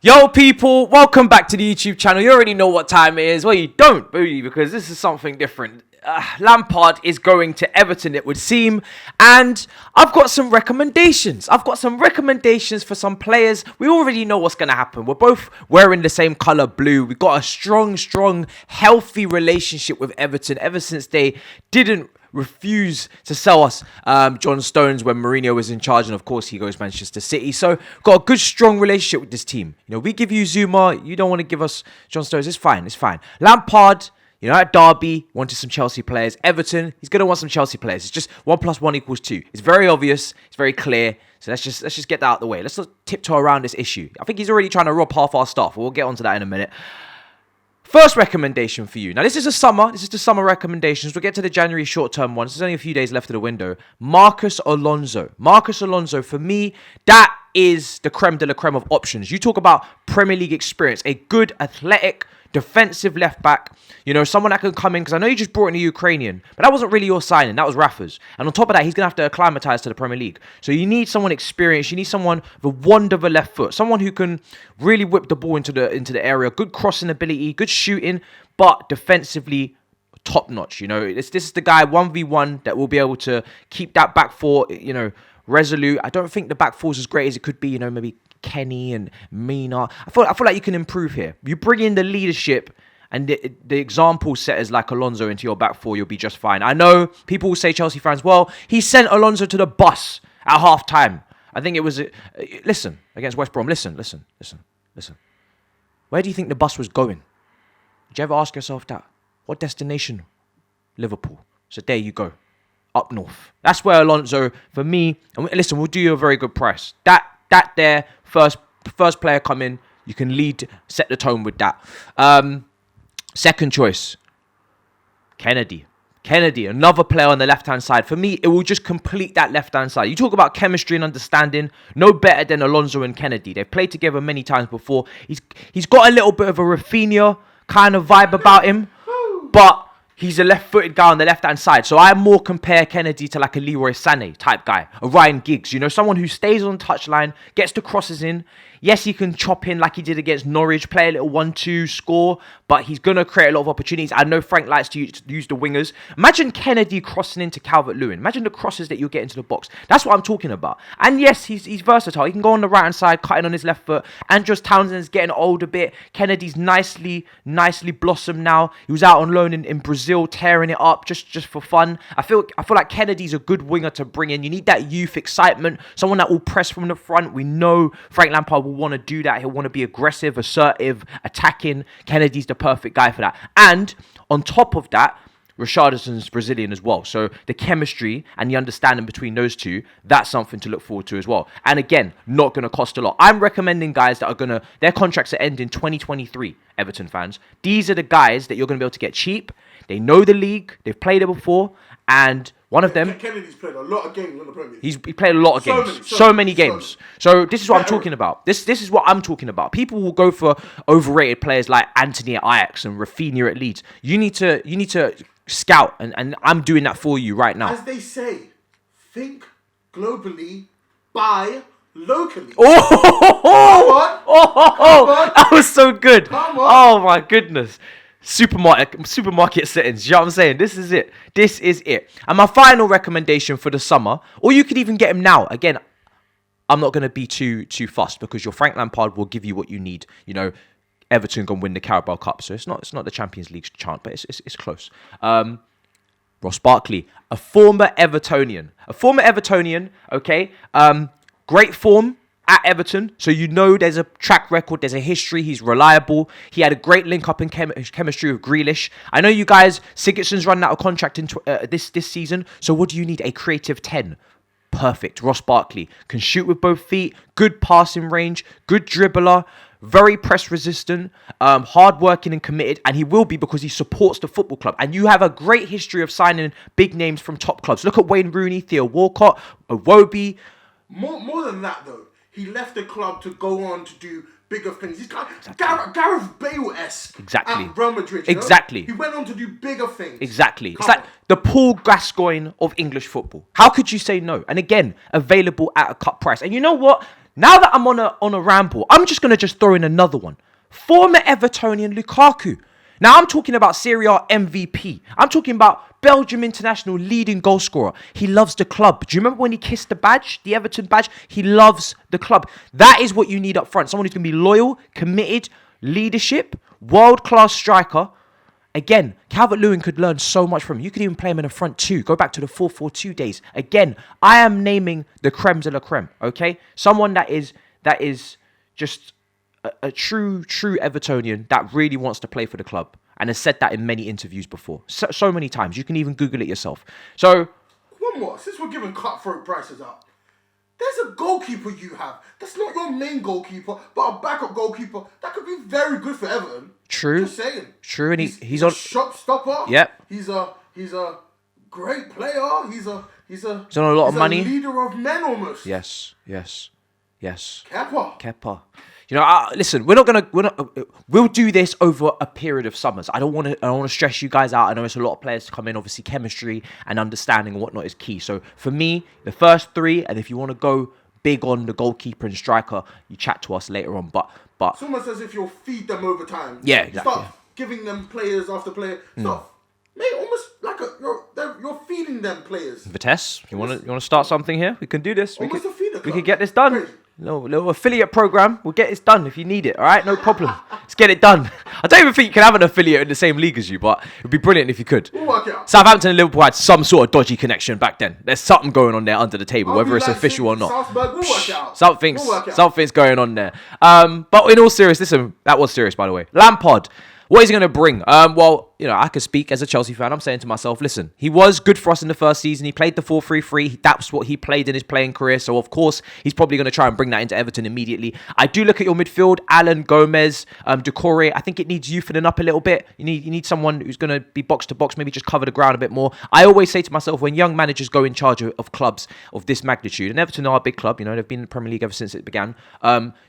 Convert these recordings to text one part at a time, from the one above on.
Yo, people, welcome back to the YouTube channel. You already know what time it is. Well, you don't, really, because this is something different. Lampard is going to Everton, it would seem. And I've got some recommendations. For some players. We already know what's going to happen. We're both wearing the same colour, blue. We've got a strong, healthy relationship with Everton ever since they didn't refuse to sell us John Stones when Mourinho was in charge, and of course he goes Manchester City. So got a good strong relationship with this team. You know, we give you Zuma, you don't want to give us John Stones. It's fine. Lampard, you know, at Derby wanted some Chelsea players. Everton, he's gonna want some Chelsea players. It's just 1 + 1 = 2. It's very obvious. It's very clear. So let's just get that out of the way. Let's not tiptoe around this issue. I think he's already trying to rob half our staff. We'll get onto that in a minute. First recommendation for you. Now, this is the summer recommendations. We'll get to the January short-term ones. There's only a few days left of the window. Marcos Alonso, for me, that is the creme de la creme of options. You talk about Premier League experience. A good, athletic, defensive left-back. You know, someone that can come in. Because I know you just brought in a Ukrainian. But that wasn't really your signing. That was Rafa's. And on top of that, he's going to have to acclimatise to the Premier League. So you need someone experienced. You need someone with a wand of a left foot. Someone who can really whip the ball into the area. Good crossing ability. Good shooting. But defensively, top-notch. You know, this is the guy 1v1 that will be able to keep that back four, you know, resolute. I don't think the back four is as great as it could be. You know, maybe Kenny and Mina. I feel like you can improve here. You bring in the leadership and the example setters like Alonso into your back four, you'll be just fine. I know people will say, Chelsea fans, well, he sent Alonso to the bus at half time. I think it was, listen, against West Brom, listen. Where do you think the bus was going? Did you ever ask yourself that? What destination? Liverpool. So there you go. Up north. That's where Alonso, for me, and listen, we'll do you a very good price. That there, first player come in, you can lead, set the tone with that. Second choice, Kennedy, another player on the left-hand side. For me, it will just complete that left-hand side. You talk about chemistry and understanding, no better than Alonso and Kennedy. They've played together many times before. He's got a little bit of a Rafinha kind of vibe about him, but he's a left-footed guy on the left-hand side. So I more compare Kennedy to like a Leroy Sané type guy, a Ryan Giggs. You know, someone who stays on touchline, gets the crosses in. Yes, he can chop in like he did against Norwich, play a little 1-2, score, but he's going to create a lot of opportunities. I know Frank likes to use the wingers. Imagine Kennedy crossing into Calvert-Lewin. Imagine the crosses that you'll get into the box. That's what I'm talking about. And yes, he's versatile. He can go on the right-hand side, cutting on his left foot. Andros Townsend's getting old a bit. Kennedy's nicely blossomed now. He was out on loan in Brazil, tearing it up just for fun. I feel like Kennedy's a good winger to bring in. You need that youth excitement, someone that will press from the front. We know Frank Lampard will want to do that. He'll want to be aggressive, assertive, attacking. Kennedy's the perfect guy for that. And on top of that, Richarlison's Brazilian as well. So the chemistry and the understanding between those two, that's something to look forward to as well. And again, not going to cost a lot. I'm recommending guys that are their contracts are end in 2023, Everton fans. These are the guys that you're going to be able to get cheap. They know the league. They've played it before. And one of them... Kennedy's played a lot of games on the Premier League. He played a lot of games. So many games. So this is what I'm talking about. This is what I'm talking about. People will go for overrated players like Anthony at Ajax and Rafinha at Leeds. You need to scout, and I'm doing that for you right now. As they say, think globally, buy locally. That was so good. Come on. Oh my goodness. Supermarket settings. You know what I'm saying? This is it. And my final recommendation for the summer, or you could even get him now. Again, I'm not going to be too fussed because your Frank Lampard will give you what you need. You know, Everton gonna win the Carabao Cup, so it's not the Champions League chant, but it's close. Ross Barkley, a former Evertonian. Okay, great form at Everton, so you know there's a track record, there's a history, he's reliable. He had a great link-up in chemistry with Grealish. I know you guys, Sigurdsson's running out of contract in this season, so what do you need? A creative 10. Perfect. Ross Barkley can shoot with both feet, good passing range, good dribbler, very press resistant, hard-working and committed, and he will be because he supports the football club. And you have a great history of signing big names from top clubs. Look at Wayne Rooney, Theo Walcott, Iwobi. More than that, though. He left the club to go on to do bigger things. He's got Gareth Bale-esque at Real Madrid. Exactly. He went on to do bigger things. Exactly. It's like the Paul Gascoigne of English football. How could you say no? And again, available at a cut price. And you know what? Now that I'm on a ramble, I'm just going to throw in another one. Former Evertonian Lukaku. Now, I'm talking about Serie A MVP. I'm talking about Belgium international leading goal scorer. He loves the club. Do you remember when he kissed the badge, the Everton badge? He loves the club. That is what you need up front. Someone who's going to be loyal, committed, leadership, world-class striker. Again, Calvert-Lewin could learn so much from him. You could even play him in the front two. Go back to the 4-4-2 days. Again, I am naming the creme de la creme, okay? Someone that is just a true Evertonian that really wants to play for the club and has said that in many interviews before. So many times. You can even Google it yourself. So, one more. Since we're giving cutthroat prices up, there's a goalkeeper you have. That's not your main goalkeeper, but a backup goalkeeper that could be very good for Everton. True. Just saying. True, and he's a on shot stopper. Yep. He's a great player. He's on a lot of money. A leader of men almost. Yes. Kepa. You know, listen, we'll do this over a period of summers. I don't want to stress you guys out. I know it's a lot of players to come in. Obviously, chemistry and understanding and whatnot is key. So for me, the first three, and if you want to go big on the goalkeeper and striker, you chat to us later on. But it's almost as if you'll feed them over time. Yeah, exactly. Start giving them players after player. Mate, almost like you're feeding them players. Vitesse, you want to start something here? We can do this. A feeder club. We can get this done. Crazy. Little affiliate program. We'll get this done if you need it. All right, no problem. Let's get it done. I don't even think you can have an affiliate in the same league as you, but it'd be brilliant if you could. We'll work it out. Southampton and Liverpool had some sort of dodgy connection back then. There's something going on there under the table, whether it's official or not. Salzburg, we'll work it out. Something's going on there. But in all seriousness, listen, that was serious, by the way. Lampard. What is he going to bring? Well, you know, I could speak as a Chelsea fan. I'm saying to myself, listen, he was good for us in the first season. He played the 4-3-3. That's what he played in his playing career. So, of course, he's probably going to try and bring that into Everton immediately. I do look at your midfield, Alan, Gomez, Doucouré. I think it needs youthening up a little bit. You need someone who's going to be box to box, maybe just cover the ground a bit more. I always say to myself, when young managers go in charge of clubs of this magnitude, and Everton are a big club, you know, they've been in the Premier League ever since it began.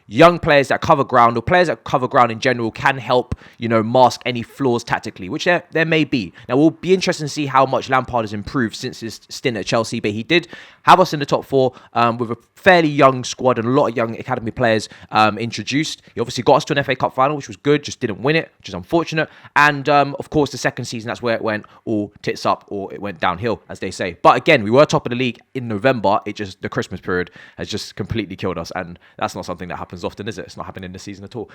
Young players that cover ground, or players that cover ground in general, can help, you know, mask any flaws tactically, which there may be. Now, we'll be interested to see how much Lampard has improved since his stint at Chelsea, but he did have us in the top four with a fairly young squad and a lot of young academy players introduced. He obviously got us to an FA Cup final, which was good, just didn't win it, which is unfortunate. And, of course, the second season, that's where it went all tits up, or it went downhill, as they say. But again, we were top of the league in November. The Christmas period has just completely killed us, and that's not something that happens often, is it? It's not happening this season at all.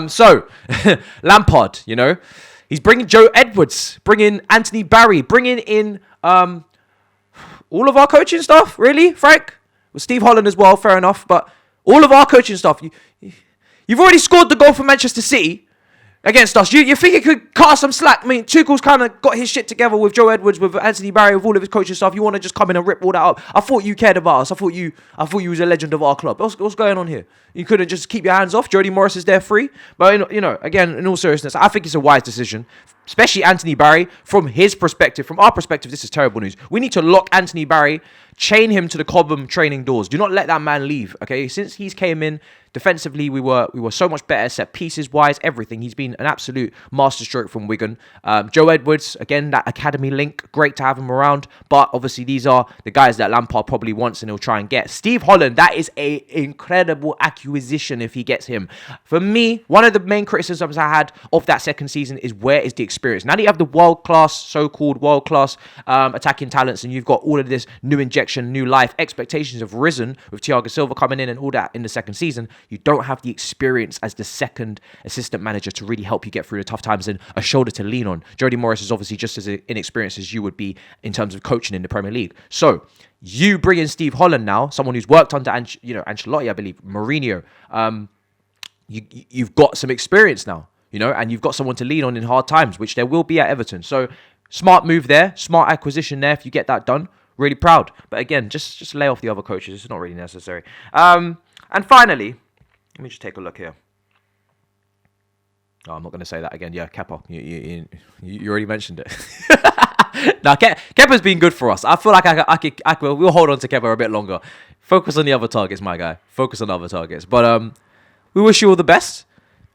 So, Lampard, you know, he's bringing Joe Edwards, bringing Anthony Barry, bringing in all of our coaching staff, really, Frank? Well, Steve Holland as well, fair enough, but all of our coaching staff. You've already scored the goal for Manchester City against us. You think you could cut us some slack? I mean, Tuchel's kind of got his shit together with Joe Edwards, with Anthony Barry, with all of his coaching staff. You want to just come in and rip all that up? I thought you cared about us. I thought you was a legend of our club. What's going on here? You couldn't just keep your hands off. Jody Morris is there free. But, you know, again, in all seriousness, I think it's a wise decision. Especially Anthony Barry, from his perspective. From our perspective, this is terrible news. We need to lock Anthony Barry, chain him to the Cobham training doors. Do not let that man leave, okay? Since he's came in, defensively, we were so much better, set pieces wise, everything. He's been an absolute masterstroke from Wigan. Joe Edwards, again, that academy link, great to have him around. But obviously, these are the guys that Lampard probably wants and he'll try and get. Steve Holland, that is an incredible acquisition if he gets him. For me, one of the main criticisms I had of that second season is where is the experience? Now that you have the world-class, so-called world-class attacking talents, and you've got all of this new injection, new life, expectations have risen with Thiago Silva coming in and all that in the second season. You don't have the experience as the second assistant manager to really help you get through the tough times and a shoulder to lean on. Jody Morris is obviously just as inexperienced as you would be in terms of coaching in the Premier League. So you bring in Steve Holland now, someone who's worked under Ancelotti, I believe, Mourinho. You've got some experience now, you know, and you've got someone to lean on in hard times, which there will be at Everton. So smart move there, smart acquisition there if you get that done. Really proud. But again, just lay off the other coaches. It's not really necessary. And finally, let me just take a look here. Oh, I'm not going to say that again. Yeah, Kepa. You already mentioned it. Now, Kepa's been good for us. I feel like we'll hold on to Kepa a bit longer. Focus on the other targets, my guy. Focus on other targets. But we wish you all the best.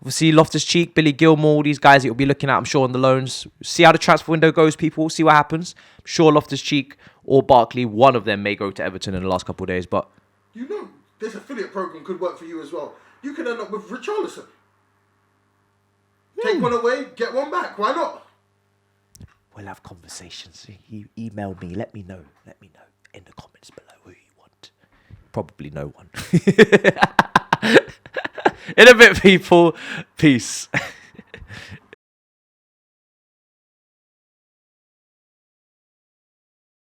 We'll see Loftus-Cheek, Billy Gilmore, these guys that you'll be looking at, I'm sure, on the loans. See how the transfer window goes, people. See what happens. I'm sure Loftus-Cheek or Barkley, one of them may go to Everton in the last couple of days. But you know, this affiliate program could work for you as well. You could end up with Richarlison. Take one away, get one back. Why not? We'll have conversations. You email me. Let me know in the comments below who you want. Probably no one. In a bit, people. Peace.